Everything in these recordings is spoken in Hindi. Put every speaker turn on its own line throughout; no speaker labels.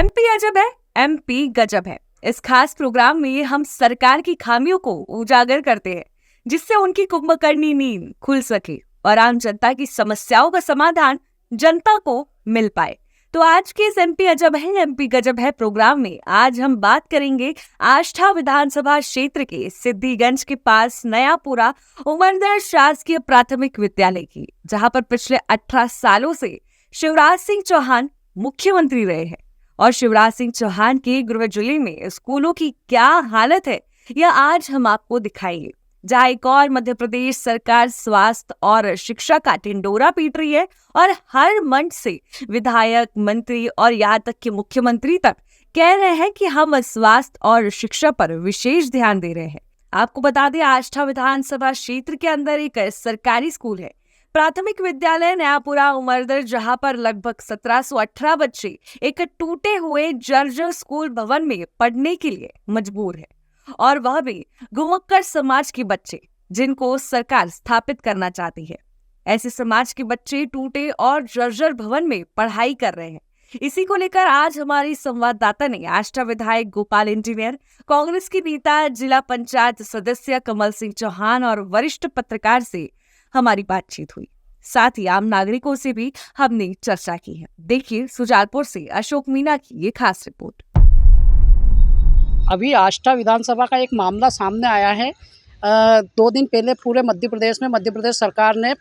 एमपी अजब है, एमपी गजब है। इस खास प्रोग्राम में हम सरकार की खामियों को उजागर करते हैं, जिससे उनकी कुंभकर्णी नींद खुल सके और आम जनता की समस्याओं का समाधान जनता को मिल पाए। तो आज के इस एमपी अजब है, एमपी गजब है प्रोग्राम में आज हम बात करेंगे आष्ठा विधानसभा क्षेत्र के सिद्धिगंज के पास नयापुरा उमरदर शासकीय प्राथमिक विद्यालय की, जहां पर पिछले 18 सालों से शिवराज सिंह चौहान मुख्यमंत्री रहे हैं। और शिवराज सिंह चौहान के गृह जिले में स्कूलों की क्या हालत है, यह आज हम आपको दिखाएंगे। जहां एक और मध्य प्रदेश सरकार स्वास्थ्य और शिक्षा का ढिंडोरा पीट रही है और हर मंच से विधायक, मंत्री और यहाँ तक कि मुख्यमंत्री तक कह रहे हैं कि हम स्वास्थ्य और शिक्षा पर विशेष ध्यान दे रहे हैं। आपको बता दें, आष्ठा विधानसभा क्षेत्र के अंदर एक सरकारी स्कूल है, प्राथमिक विद्यालय नयापुरा उमरदर, जहां पर लगभग 1718 बच्चे एक टूटे हुए जर्जर स्कूल भवन में पढ़ने के लिए मजबूर है, और वह भी घुमक्कड़ समाज के बच्चे, जिनको सरकार स्थापित करना चाहती है। ऐसे समाज के बच्चे टूटे और जर्जर भवन में पढ़ाई कर रहे हैं। इसी को लेकर आज हमारी संवाददाता ने आष्ठा विधायक गोपाल इंजीनियर, कांग्रेस के नेता, जिला पंचायत सदस्य कमल सिंह चौहान और वरिष्ठ पत्रकार से हमारी बातचीत हुई। साथ ही आम नागरिकों से भी हमने चर्चा की है। देखिए सुजालपुर से अशोक मीना की ये खास रिपोर्ट।
अभी आष्ठा विधानसभा का एक मामला सामने आया है। 2 दिन पहले पूरे मध्य प्रदेश सरकार ने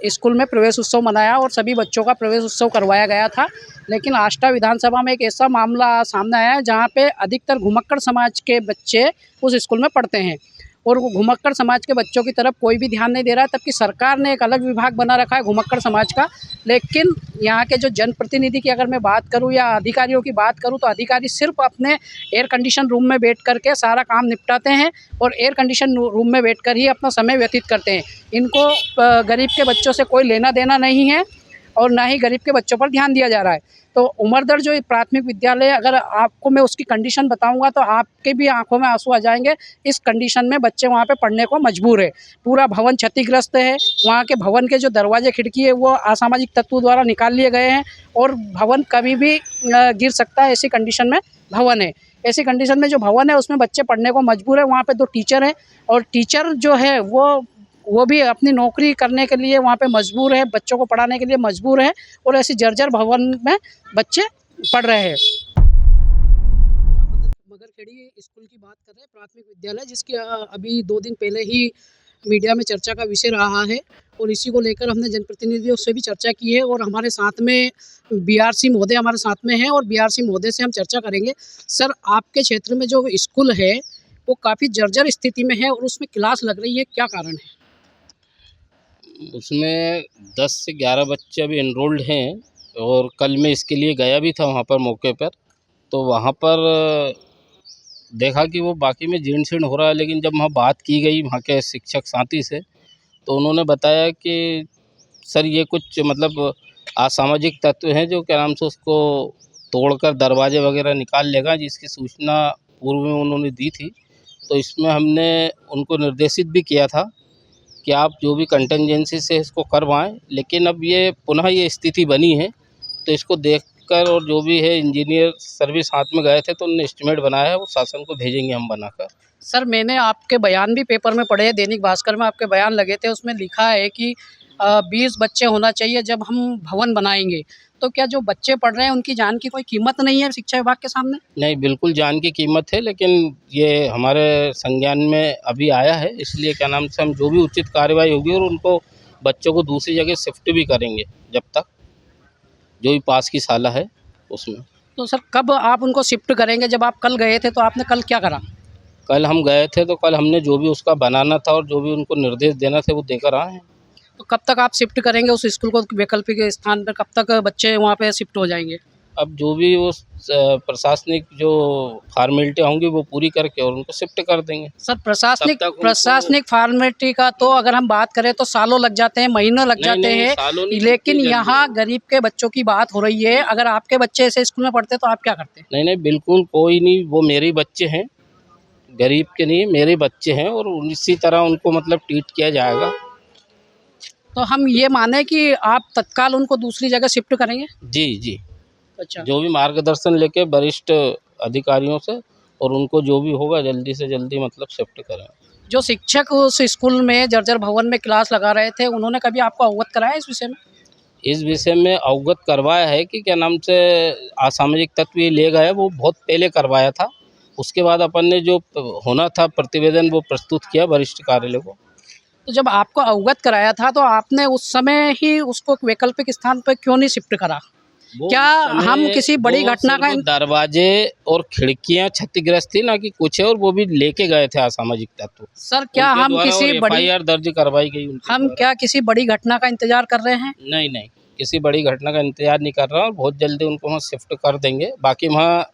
स्कूल में प्रवेश उत्सव मनाया और सभी बच्चों का प्रवेश उत्सव करवाया गया था। लेकिन आष्ठा विधानसभा में एक ऐसा मामला सामने आया है जहाँ पे अधिकतर घुमक्कड़ समाज के बच्चे उस स्कूल में पढ़ते हैं और वो घुमक्कड़ समाज के बच्चों की तरफ कोई भी ध्यान नहीं दे रहा है। तबकि सरकार ने एक अलग विभाग बना रखा है घुमक्कड़ समाज का। लेकिन यहाँ के जो जनप्रतिनिधि की अगर मैं बात करूँ या अधिकारियों की बात करूँ, तो अधिकारी सिर्फ अपने एयर कंडीशन रूम में बैठ कर के सारा काम निपटाते हैं और एयर कंडीशन रूम में बैठ कर ही अपना समय व्यतीत करते हैं। इनको गरीब के बच्चों से कोई लेना देना नहीं है और ना ही गरीब के बच्चों पर ध्यान दिया जा रहा है। तो उमरदर जो प्राथमिक विद्यालय, अगर आपको मैं उसकी कंडीशन बताऊंगा तो आपके भी आंखों में आंसू आ जाएंगे। इस कंडीशन में बच्चे वहाँ पे पढ़ने को मजबूर है। पूरा भवन क्षतिग्रस्त है। वहाँ के भवन के जो दरवाजे खिड़की है वो असामाजिक तत्वों द्वारा निकाल लिए गए हैं और भवन कभी भी गिर सकता है, ऐसी कंडीशन में भवन है। ऐसी कंडीशन में जो भवन है उसमें बच्चे पढ़ने को मजबूर है। वहाँ पे 2 टीचर हैं और टीचर जो है वो भी अपनी नौकरी करने के लिए वहाँ पे मजबूर है, बच्चों को पढ़ाने के लिए मजबूर है और ऐसी जर्जर भवन में बच्चे पढ़ रहे हैं। मगरखेड़ी स्कूल की बात कर रहे हैं, प्राथमिक विद्यालय, जिसकी अभी 2 दिन पहले ही मीडिया में चर्चा का विषय रहा है और इसी को लेकर हमने जनप्रतिनिधियों से भी चर्चा की है और हमारे साथ में बीआरसी महोदय हमारे साथ में हैं और बीआरसी महोदय से हम चर्चा करेंगे। सर, आपके क्षेत्र में जो स्कूल है वो काफ़ी जर्जर स्थिति में है और उसमें क्लास लग रही है, क्या कारण है?
उसमें 10 से 11 बच्चे अभी एनरोल्ड हैं और कल मैं इसके लिए गया भी था वहाँ पर मौके पर। तो वहाँ पर देखा कि वो बाकी में जीर्ण शीर्ण हो रहा है, लेकिन जब वहाँ बात की गई वहाँ के शिक्षक साथी से, तो उन्होंने बताया कि सर ये कुछ मतलब असामाजिक तत्व हैं जो क्या नाम से उसको तोड़कर दरवाजे वगैरह निकाल लेगा, जिसकी सूचना पूर्व में उन्होंने दी थी। तो इसमें हमने उनको निर्देशित भी किया था कि आप जो भी कंटेंजेंसी से इसको करवाएं, लेकिन अब ये पुनः ये स्थिति बनी है तो इसको देखकर, और जो भी है इंजीनियर सर्विस हाथ में गए थे तो उन्होंने एस्टिमेट बनाया है, वो शासन को भेजेंगे हम बनाकर।
सर, मैंने आपके बयान भी पेपर में पढ़े, दैनिक भास्कर में आपके बयान लगे थे, उसमें लिखा है कि 20 बच्चे होना चाहिए जब हम भवन बनाएंगे। तो क्या जो बच्चे पढ़ रहे हैं उनकी जान की कोई कीमत नहीं है शिक्षा विभाग के सामने?
नहीं, बिल्कुल जान की कीमत है, लेकिन ये हमारे संज्ञान में अभी आया है, इसलिए क्या नाम से हम जो भी उचित कार्रवाई होगी और उनको बच्चों को दूसरी जगह शिफ्ट भी करेंगे जब तक जो भी पास की साला है उसमें।
तो सर, कब आप उनको शिफ्ट करेंगे? जब आप कल गए थे तो आपने कल क्या करा?
कल हम गए थे तो कल हमने जो भी उसका बनाना था और जो भी उनको निर्देश देना थे वो देकर आए हैं।
तो कब तक आप शिफ्ट करेंगे उस स्कूल को वैकल्पिक स्थान पर? कब तक बच्चे वहाँ पे शिफ्ट हो जाएंगे?
अब जो भी वो प्रशासनिक जो फॉर्मेलिटी होंगी वो पूरी करके और उनको शिफ्ट कर देंगे।
सर, प्रशासनिक फॉर्मेलिटी का तो अगर हम बात करें तो सालों लग जाते हैं, महीनों लग जाते हैं, लेकिन यहाँ गरीब के बच्चों की बात हो रही है। अगर आपके बच्चे ऐसे स्कूल में पढ़ते तो आप क्या करते?
नहीं, बिल्कुल कोई नहीं, वो मेरे बच्चे हैं, गरीब के नहीं, मेरे बच्चे हैं और इसी तरह उनको मतलब ट्रीट किया जाएगा।
तो हम ये माने कि आप तत्काल उनको दूसरी जगह शिफ्ट करेंगे?
जी।
अच्छा।
जो भी मार्गदर्शन लेके वरिष्ठ अधिकारियों से, और उनको जो भी होगा जल्दी से जल्दी मतलब शिफ्ट करें।
जो शिक्षक उस स्कूल में जर्जर भवन में क्लास लगा रहे थे, उन्होंने कभी आपको अवगत कराया इस विषय में?
इस विषय में अवगत करवाया है कि क्या नाम से असामाजिक तत्व ये ले गए, वो बहुत पहले करवाया था। उसके बाद अपन ने जो होना था प्रतिवेदन वो प्रस्तुत किया वरिष्ठ कार्यालय को।
तो जब आपको अवगत कराया था तो आपने उस समय ही उसको वैकल्पिक स्थान पर क्यों नहीं शिफ्ट करा?
वो
क्या
उस
हम
समय
किसी बड़ी
वो
घटना
सिर्फ
का
दरवाजे और खिड़कियां क्षतिग्रस्त थी, ना कि कुछ है, और वो भी लेके गए थे असामाजिक तत्व
सर, क्या
उनके
हम
द्वारा, और
किसी बड़ी
एफआईआर दर्ज करवाई गई उनके
हम
द्वारा।
क्या किसी बड़ी घटना का इंतजार कर रहे हैं?
नहीं नहीं, किसी बड़ी घटना का इंतजार नहीं कर रहा, और बहुत जल्दी उनको वहाँ शिफ्ट कर देंगे। बाकी वहाँ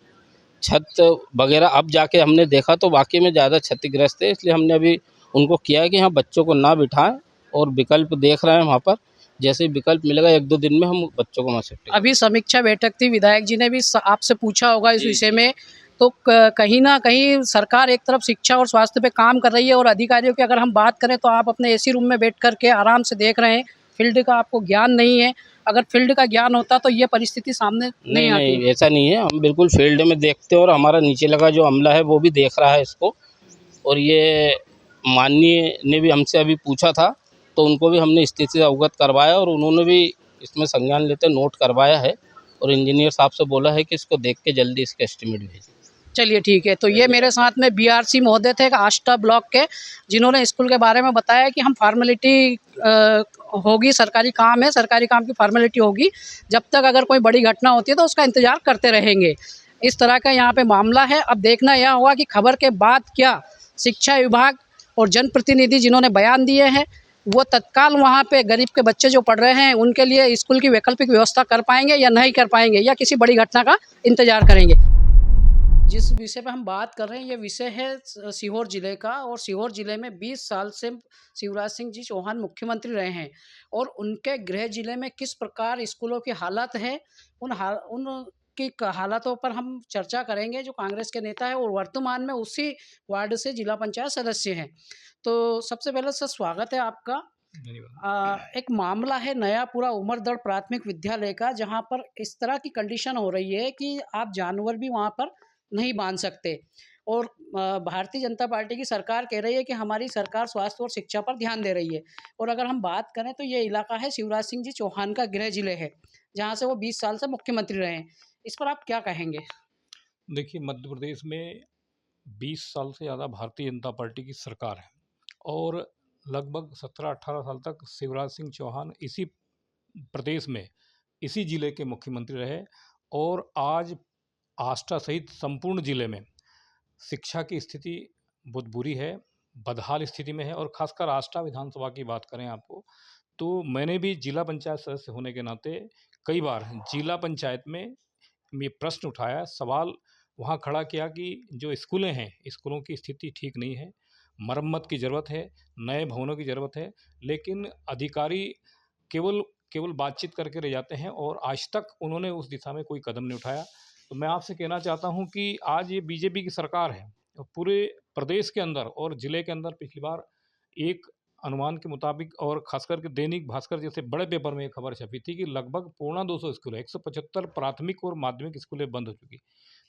छत वगैरह अब जाके हमने देखा तो वाकई में ज़्यादा क्षतिग्रस्त है, इसलिए हमने अभी उनको किया है कि हाँ बच्चों को ना बिठाएं, और विकल्प देख रहे हैं वहाँ पर। जैसे ही विकल्प मिलेगा 1-2 दिन में हम बच्चों को वहाँ शिफ्ट करेंगे।
अभी समीक्षा बैठक थी, विधायक जी ने भी आपसे पूछा होगा इस
जी
विषय
जी।
में, तो कहीं ना कहीं सरकार एक तरफ शिक्षा और स्वास्थ्य पे काम कर रही है, और अधिकारियों की अगर हम बात करें तो आप अपने एसी रूम में बैठ करके आराम से देख रहे हैं, फील्ड का आपको ज्ञान नहीं है। अगर फील्ड का ज्ञान होता तो ये परिस्थिति सामने नहीं
नहीं
आती।
नहीं, ऐसा नहीं है, हम बिल्कुल फील्ड में देखते हैं, और हमारा नीचे लगा जो अमला है वो भी देख रहा है इसको। और ये माननीय ने भी हमसे अभी पूछा था, तो उनको भी हमने स्थिति से अवगत करवाया, और उन्होंने भी इसमें संज्ञान लेते नोट करवाया है, और इंजीनियर साहब से बोला है कि इसको देख के जल्दी इसका एस्टिमेट भेजें।
चलिए ठीक है, तो ये मेरे साथ में बीआरसी महोदय थे आष्टा ब्लॉक के, जिन्होंने स्कूल के बारे में बताया कि हम फॉर्मेलिटी होगी, सरकारी काम है, सरकारी काम की फॉर्मेलिटी होगी, जब तक अगर कोई बड़ी घटना होती है तो उसका इंतज़ार करते रहेंगे। इस तरह का यहाँ पे मामला है। अब देखना यह होगा कि खबर के बाद क्या शिक्षा विभाग और जनप्रतिनिधि जिन्होंने बयान दिए हैं, वो तत्काल वहाँ पे गरीब के बच्चे जो पढ़ रहे हैं उनके लिए स्कूल की वैकल्पिक व्यवस्था कर पाएंगे या नहीं कर पाएंगे, या किसी बड़ी घटना का इंतज़ार करेंगे। जिस विषय पे हम बात कर रहे हैं, ये विषय है सीहोर जिले का, और सीहोर जिले में 20 साल से शिवराज सिंह जी चौहान मुख्यमंत्री रहे हैं, और उनके गृह जिले में किस प्रकार स्कूलों की हालत है, उनकी हालातों पर हम चर्चा करेंगे। जो कांग्रेस के नेता है और वर्तमान में उसी वार्ड से जिला पंचायत सदस्य हैं। तो सबसे पहले सर, स्वागत है आपका। एक मामला है नयापुरा उमरदड़ प्राथमिक विद्यालय का, जहाँ पर इस तरह की कंडीशन हो रही है कि आप जानवर भी वहाँ पर नहीं बांध सकते, और भारतीय जनता पार्टी की सरकार कह रही है कि हमारी सरकार स्वास्थ्य और शिक्षा पर ध्यान दे रही है। और अगर हम बात करें तो ये इलाका है शिवराज सिंह जी चौहान का गृह जिले है, जहाँ से वो 20 साल से मुख्यमंत्री रहे हैं। इस पर आप क्या कहेंगे?
देखिए, मध्य प्रदेश में 20 साल से ज़्यादा भारतीय जनता पार्टी की सरकार है, और लगभग 17-18 साल तक शिवराज सिंह चौहान इसी प्रदेश में, इसी जिले के मुख्यमंत्री रहे। और आज आष्टा सहित संपूर्ण जिले में शिक्षा की स्थिति बहुत बुरी है, बदहाल स्थिति में है। और खासकर आष्टा विधानसभा की बात करें आपको, तो मैंने भी जिला पंचायत सदस्य होने के नाते कई बार जिला पंचायत में ये प्रश्न उठाया, सवाल वहाँ खड़ा किया कि जो स्कूलें हैं, स्कूलों की स्थिति ठीक नहीं है, मरम्मत की ज़रूरत है, नए भवनों की ज़रूरत है, लेकिन अधिकारी केवल केवल बातचीत करके रह जाते हैं, और आज तक उन्होंने उस दिशा में कोई कदम नहीं उठाया। तो मैं आपसे कहना चाहता हूँ कि आज ये बीजेपी की सरकार है, और पूरे प्रदेश के अंदर और ज़िले के अंदर पिछली बार एक अनुमान के मुताबिक, और खास करके दैनिक भास्कर जैसे बड़े पेपर में एक खबर छपी थी कि लगभग पौना 200 स्कूल, 175 प्राथमिक और माध्यमिक स्कूलें बंद हो चुकी।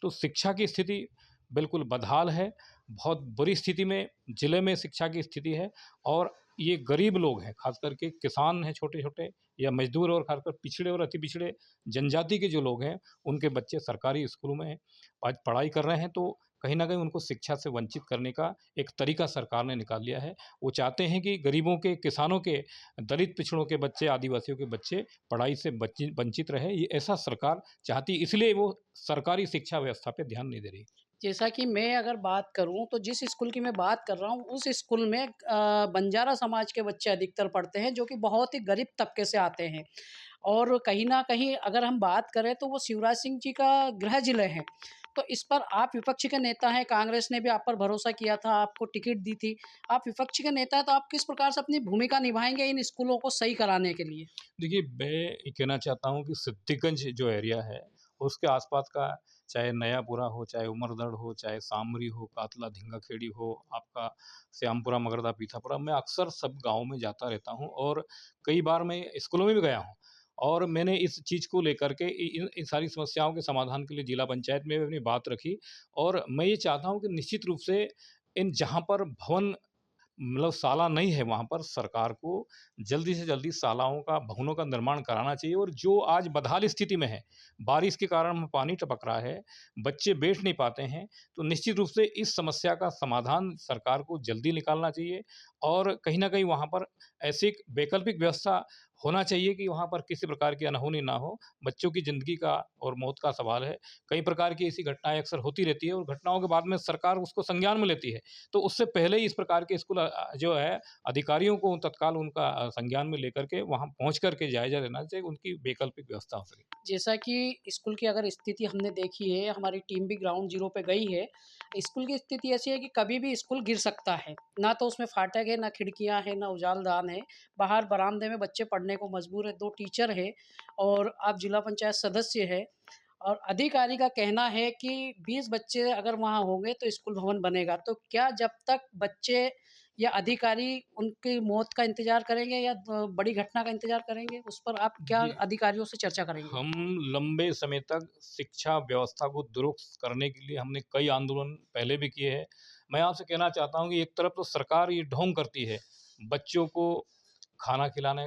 तो शिक्षा की स्थिति बिल्कुल बदहाल है, बहुत बुरी स्थिति में ज़िले में शिक्षा की स्थिति है। और ये गरीब लोग हैं, खास करके किसान हैं छोटे छोटे, या मजदूर, और खासकर पिछड़े और अति पिछड़े जनजाति के जो लोग हैं, उनके बच्चे सरकारी स्कूलों में आज पढ़ाई कर रहे हैं। तो कहीं ना कहीं उनको शिक्षा से वंचित करने का एक तरीका सरकार ने निकाल लिया है। वो चाहते हैं कि गरीबों के, किसानों के, दलित पिछड़ों के बच्चे, आदिवासियों के बच्चे पढ़ाई से वंचित रहे। ये ऐसा सरकार चाहती, इसलिए वो सरकारी शिक्षा व्यवस्था पे ध्यान नहीं दे रही।
जैसा कि मैं अगर बात करूं तो जिस स्कूल की मैं बात कर रहा हूं, उस स्कूल में बंजारा समाज के बच्चे अधिकतर पढ़ते हैं, जो कि बहुत ही गरीब तबके से आते हैं। और कहीं न कहीं अगर हम बात करें तो वो शिवराज सिंह जी का गृह जिले है। तो इस पर आप विपक्ष के नेता हैं, कांग्रेस ने भी आप पर भरोसा किया था, आपको टिकट दी थी। आप विपक्ष के नेता हैं, तो आप किस प्रकार से अपनी भूमिका निभाएँगे इन स्कूलों को सही कराने के लिए?
देखिए, मैं ये कहना चाहता हूँ कि सिद्दीकंज जो एरिया है, उसके आसपास का, चाहे नयापुरा हो, चाहे उमरदड़ हो, चाहे सामरी हो, कातला धिंगाखेड़ी हो, आपका श्यामपुरा, मगरदा, पीथापुरा, मैं अक्सर सब गाँव में जाता रहता हूँ, और कई बार मैं स्कूलों में भी गया हूँ। और मैंने इस चीज़ को लेकर के इन सारी समस्याओं के समाधान के लिए जिला पंचायत में भी अपनी बात रखी। और मैं ये चाहता हूँ कि निश्चित रूप से इन जहाँ पर भवन मतलब शाला नहीं है, वहाँ पर सरकार को जल्दी से जल्दी शालाओं का, भवनों का निर्माण कराना चाहिए। और जो आज बदहाल स्थिति में है, बारिश के कारण वहाँ पानी टपक रहा है, बच्चे बैठ नहीं पाते हैं, तो निश्चित रूप से इस समस्या का समाधान सरकार को जल्दी निकालना चाहिए। और कहीं न कहीं वहाँ पर ऐसी एक वैकल्पिक व्यवस्था होना चाहिए कि वहाँ पर किसी प्रकार की अनहोनी ना हो। बच्चों की ज़िंदगी का और मौत का सवाल है। कई प्रकार की ऐसी घटनाएँ अक्सर होती रहती है और घटनाओं के बाद में सरकार उसको संज्ञान में लेती है। तो उससे पहले ही इस प्रकार के स्कूल जो है अधिकारियों को तत्काल उनका संज्ञान में लेकर के वहाँ पहुँच कर के जायज़ा लेना चाहिए, उनकी वैकल्पिक व्यवस्था हो सके।
जैसा कि स्कूल की अगर स्थिति हमने देखी है, हमारी टीम भी ग्राउंड ज़ीरो पे गई है। स्कूल की स्थिति ऐसी है कि कभी भी स्कूल गिर सकता है। ना तो उसमें फाटक है, ना खिड़कियाँ हैं, ना उजालदान है। बाहर बरामदे में बच्चे पढ़ने को मजबूर है, 2 टीचर हैं और आप जिला पंचायत सदस्य हैं। और अधिकारी का कहना है कि 20 बच्चे अगर वहाँ होंगे तो स्कूल भवन बनेगा। तो क्या जब तक बच्चे या अधिकारी उनकी मौत का इंतज़ार करेंगे या बड़ी घटना का इंतज़ार करेंगे? उस पर आप क्या
जी।
अधिकारियों से चर्चा करेंगे?
हम लंबे समय तक शिक्षा व्यवस्था को दुरुस्त करने के लिए हमने कई आंदोलन पहले भी किए हैं। मैं आपसे कहना चाहता हूँ कि एक तरफ तो सरकार ये ढोंग करती है, बच्चों को खाना खिलाने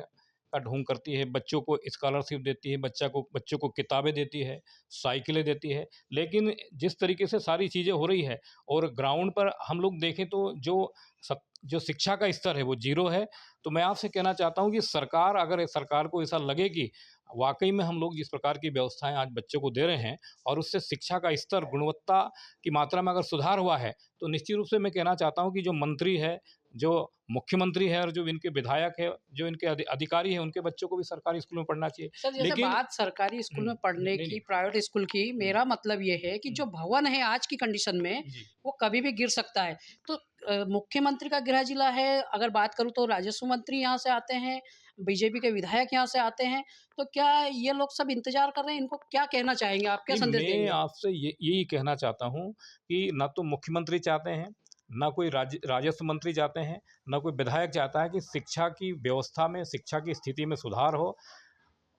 का ढोंग करती है, बच्चों को स्कॉलरशिप देती है, बच्चों को किताबें देती है, साइकिलें देती है। लेकिन जिस तरीके से सारी चीज़ें हो रही है और ग्राउंड पर हम लोग देखें तो जो शिक्षा का स्तर है वो ज़ीरो है। तो मैं आपसे कहना चाहता हूँ कि सरकार को ऐसा लगे कि वाक़ई में हम लोग जिस प्रकार की व्यवस्थाएँ आज बच्चों को दे रहे हैं और उससे शिक्षा का स्तर, गुणवत्ता की मात्रा में अगर सुधार हुआ है, तो निश्चित रूप से मैं कहना चाहता हूँ कि जो मंत्री है, जो मुख्यमंत्री है और जो इनके विधायक है, जो इनके अधिकारी हैं, उनके बच्चों को भी सरकारी स्कूल में पढ़ना चाहिए।
सर, जैसे
लेकिन
बात सरकारी स्कूल में पढ़ने
नहीं,
की,
नहीं।
प्राइवेट स्कूल की, मेरा मतलब ये है कि जो भवन है आज की कंडीशन में,
जी।
वो कभी भी गिर सकता है। तो मुख्यमंत्री का गृह जिला है, अगर बात करूँ तो राजस्व मंत्री यहाँ से आते हैं, बीजेपी के विधायक यहाँ से आते हैं, तो क्या ये लोग सब इंतज़ार कर रहे हैं? इनको क्या कहना चाहेंगे आप? क्या
नहीं,
संदेश
मैं
देंगे?
आपसे यही कहना चाहता हूँ कि ना तो मुख्यमंत्री चाहते हैं, ना कोई राजस्व मंत्री चाहते हैं, ना कोई विधायक चाहता है कि शिक्षा की व्यवस्था में, शिक्षा की स्थिति में सुधार हो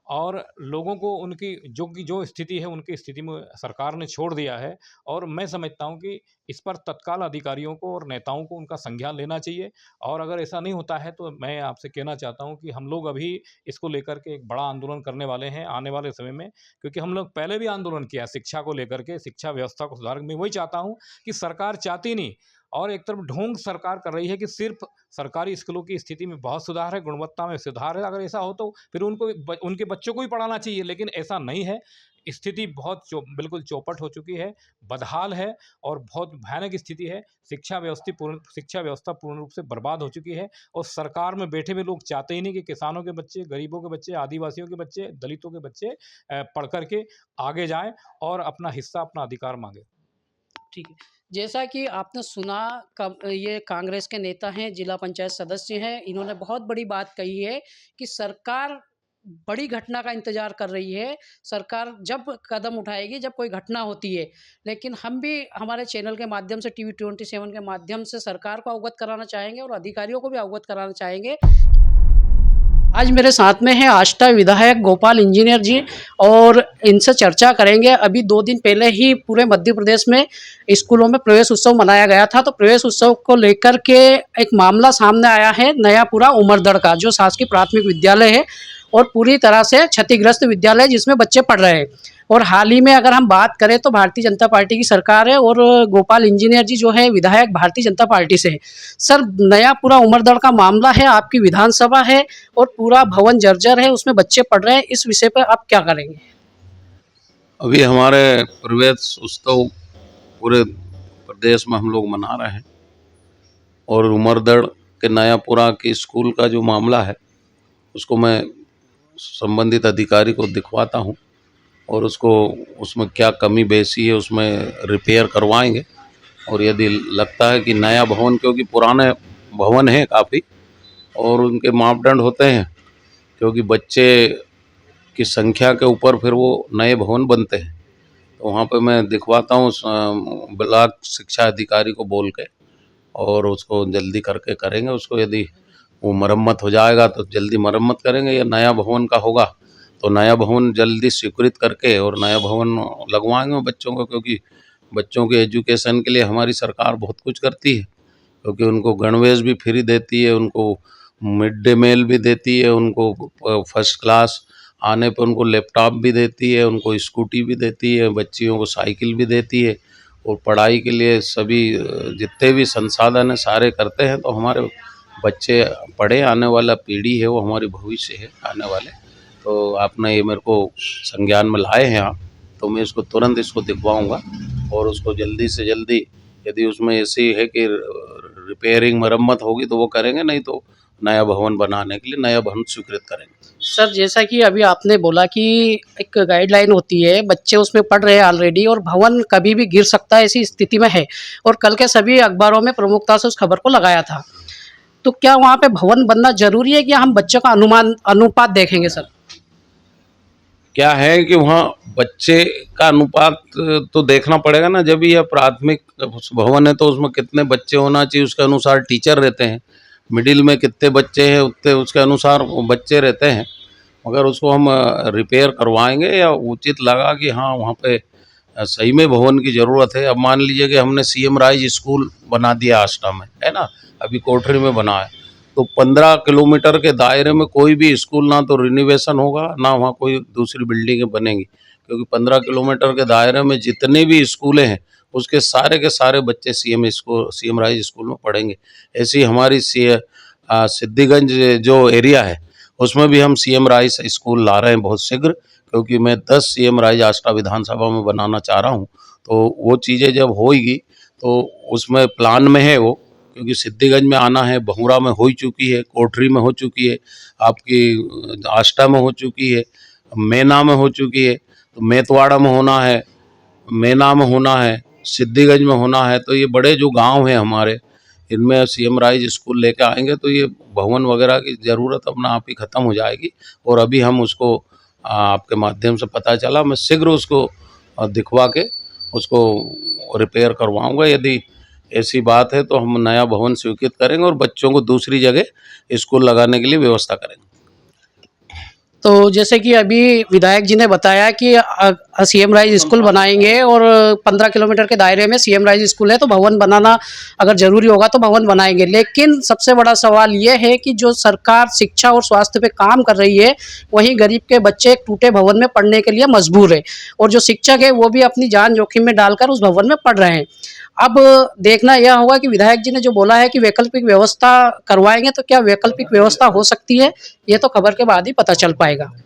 और लोगों को उनकी जो स्थिति है, उनकी स्थिति में सरकार ने छोड़ दिया है। और मैं समझता हूँ कि इस पर तत्काल अधिकारियों को और नेताओं को उनका संज्ञान लेना चाहिए। और अगर ऐसा नहीं होता है, तो मैं आपसे कहना चाहता हूँ कि हम लोग अभी इसको लेकर के एक बड़ा आंदोलन करने वाले हैं आने वाले समय में। क्योंकि हम लोग पहले भी आंदोलन किया है शिक्षा को लेकर के, शिक्षा व्यवस्था को सुधार। मैं वही चाहता हूँ कि सरकार चाहती नहीं और एक तरफ ढोंग सरकार कर रही है कि सिर्फ सरकारी स्कूलों की स्थिति में बहुत सुधार है, गुणवत्ता में सुधार है। अगर ऐसा हो तो फिर उनके बच्चों को ही पढ़ाना चाहिए, लेकिन ऐसा नहीं है। स्थिति बिल्कुल चौपट हो चुकी है, बदहाल है और बहुत भयानक स्थिति है। शिक्षा व्यवस्था पूर्ण रूप से बर्बाद हो चुकी है और सरकार में बैठे हुए लोग चाहते ही नहीं कि किसानों के बच्चे, गरीबों के बच्चे, आदिवासियों के बच्चे, दलितों के बच्चे पढ़ कर के आगे जाएँ और अपना हिस्सा, अपना अधिकार माँगे।
ठीक है। जैसा कि आपने सुना, ये कांग्रेस के नेता हैं, जिला पंचायत सदस्य हैं, इन्होंने बहुत बड़ी बात कही है कि सरकार बड़ी घटना का इंतज़ार कर रही है। सरकार जब कदम उठाएगी, जब कोई घटना होती है। लेकिन हम भी हमारे चैनल के माध्यम से, टीवी 27 के माध्यम से सरकार को अवगत कराना चाहेंगे और अधिकारियों को भी अवगत कराना चाहेंगे। आज मेरे साथ में हैं आष्टा विधायक गोपाल इंजीनियर जी और इनसे चर्चा करेंगे। अभी 2 दिन पहले ही पूरे मध्य प्रदेश में स्कूलों में प्रवेश उत्सव मनाया गया था। तो प्रवेश उत्सव को लेकर के एक मामला सामने आया है नयापुरा उमरदड़ का, जो शासकीय प्राथमिक विद्यालय है और पूरी तरह से क्षतिग्रस्त विद्यालय है, जिसमें बच्चे पढ़ रहे हैं। और हाल ही में अगर हम बात करें तो भारतीय जनता पार्टी की सरकार है और गोपाल इंजीनियर जी जो है विधायक भारतीय जनता पार्टी से है। सर, नयापुरा उमरदड़ का मामला है, आपकी विधानसभा है और पूरा भवन जर्जर है, उसमें बच्चे पढ़ रहे हैं। इस विषय पर आप क्या करेंगे?
अभी हमारे प्रवेश उत्सव पूरे प्रदेश में हम लोग मना रहे हैं और उमरदड़ के नयापुरा के स्कूल का जो मामला है उसको मैं संबंधित अधिकारी को दिखवाता हूं और उसमें क्या कमी बेसी है उसमें रिपेयर करवाएंगे। और यदि लगता है कि नया भवन, क्योंकि पुराने भवन हैं काफ़ी और उनके मापदंड होते हैं, क्योंकि बच्चे की संख्या के ऊपर फिर वो नए भवन बनते हैं, तो वहाँ पे मैं दिखवाता हूँ ब्लॉक शिक्षा अधिकारी को बोल के और उसको जल्दी करके करेंगे। उसको यदि वो मरम्मत हो जाएगा तो जल्दी मरम्मत करेंगे, या नया भवन का होगा तो नया भवन जल्दी स्वीकृत करके और नया भवन लगवाएंगे बच्चों को, क्योंकि बच्चों के एजुकेशन के लिए हमारी सरकार बहुत कुछ करती है, क्योंकि उनको गणवेश भी फ्री देती है, उनको मिड डे मील भी देती है, उनको फर्स्ट क्लास आने पर उनको लैपटॉप भी देती है, उनको स्कूटी भी देती है, बच्चियों को साइकिल भी देती है, और पढ़ाई के लिए सभी जितने भी संसाधन हैं सारे करते हैं। तो हमारे बच्चे पढ़े, आने वाला पीढ़ी है वो हमारी भविष्य है आने वाले। तो आपने ये मेरे को संज्ञान में लाए हैं आप, तो मैं इसको तुरंत इसको दिखवाऊंगा और उसको जल्दी से जल्दी, यदि उसमें ऐसी है कि रिपेयरिंग मरम्मत होगी तो वो करेंगे, नहीं तो नया भवन बनाने के लिए नया भवन स्वीकृत करेंगे।
सर जैसा कि अभी आपने बोला कि एक गाइडलाइन होती है, बच्चे उसमें पढ़ रहे हैं ऑलरेडी और भवन कभी भी गिर सकता है ऐसी स्थिति में है, और कल के सभी अखबारों में प्रमुखता से उस खबर को लगाया था। तो क्या वहाँ पे भवन बनना जरूरी है कि हम बच्चों का अनुपात देखेंगे सर?
क्या है कि वहाँ बच्चे का अनुपात तो देखना पड़ेगा ना, जब यह प्राथमिक भवन है तो उसमें कितने बच्चे होना चाहिए उसके अनुसार टीचर रहते हैं, मिडिल में कितने बच्चे हैं उतने उसके अनुसार बच्चे रहते हैं। मगर उसको हम रिपेयर करवाएंगे या उचित लगा कि हाँ वहाँ पे सही में भवन की ज़रूरत है। अब मान लीजिए कि हमने CM राइज स्कूल बना दिया आष्टा में, है ना, अभी कोठरी में बना है, तो 15 किलोमीटर के दायरे में कोई भी स्कूल ना तो रिनोवेशन होगा ना वहाँ कोई दूसरी बिल्डिंगें बनेंगी, क्योंकि 15 किलोमीटर के दायरे में जितने भी स्कूलें हैं उसके सारे के सारे बच्चे CM राइज स्कूल में पढ़ेंगे। ऐसी हमारी सिद्धिगंज जो एरिया है उसमें भी हम CM राइज स्कूल ला रहे हैं बहुत शीघ्र, क्योंकि मैं 10 CM राइज आष्टा विधानसभा में बनाना चाह रहा हूँ। तो वो चीज़ें जब होएगी तो उसमें प्लान में है वो, क्योंकि सिद्धिगंज में आना है, बहुरा में हो चुकी है, कोठरी में हो चुकी है, आपकी आष्टा में हो चुकी है, मैना में हो चुकी है, तो मेतवाड़ा में होना है, मैना में होना है, सिद्धिगंज में होना है। तो ये बड़े जो गांव हैं हमारे, इनमें CM राइज स्कूल लेके आएंगे तो ये भवन वगैरह की ज़रूरत अपना आप ही ख़त्म हो जाएगी। और अभी हम उसको आपके माध्यम से पता चला, मैं शीघ्र उसको दिखवा के उसको रिपेयर करवाऊँगा। यदि ऐसी बात है तो हम नया भवन स्वीकृत करेंगे और बच्चों को दूसरी जगह स्कूल लगाने के लिए व्यवस्था करेंगे।
तो जैसे कि अभी विधायक जी ने बताया कि CM राइज स्कूल बनाएंगे और 15 किलोमीटर के दायरे में CM राइज स्कूल है, तो भवन बनाना अगर ज़रूरी होगा तो भवन बनाएंगे। लेकिन सबसे बड़ा सवाल ये है कि जो सरकार शिक्षा और स्वास्थ्य पे काम कर रही है, वहीं गरीब के बच्चे एक टूटे भवन में पढ़ने के लिए मजबूर है, और जो शिक्षक है वो भी अपनी जान जोखिम में डालकर उस भवन में पढ़ रहे हैं। अब देखना यह होगा कि विधायक जी ने जो बोला है कि वैकल्पिक व्यवस्था करवाएंगे, तो क्या वैकल्पिक व्यवस्था हो सकती है, ये तो खबर के बाद ही पता चल पाएगा।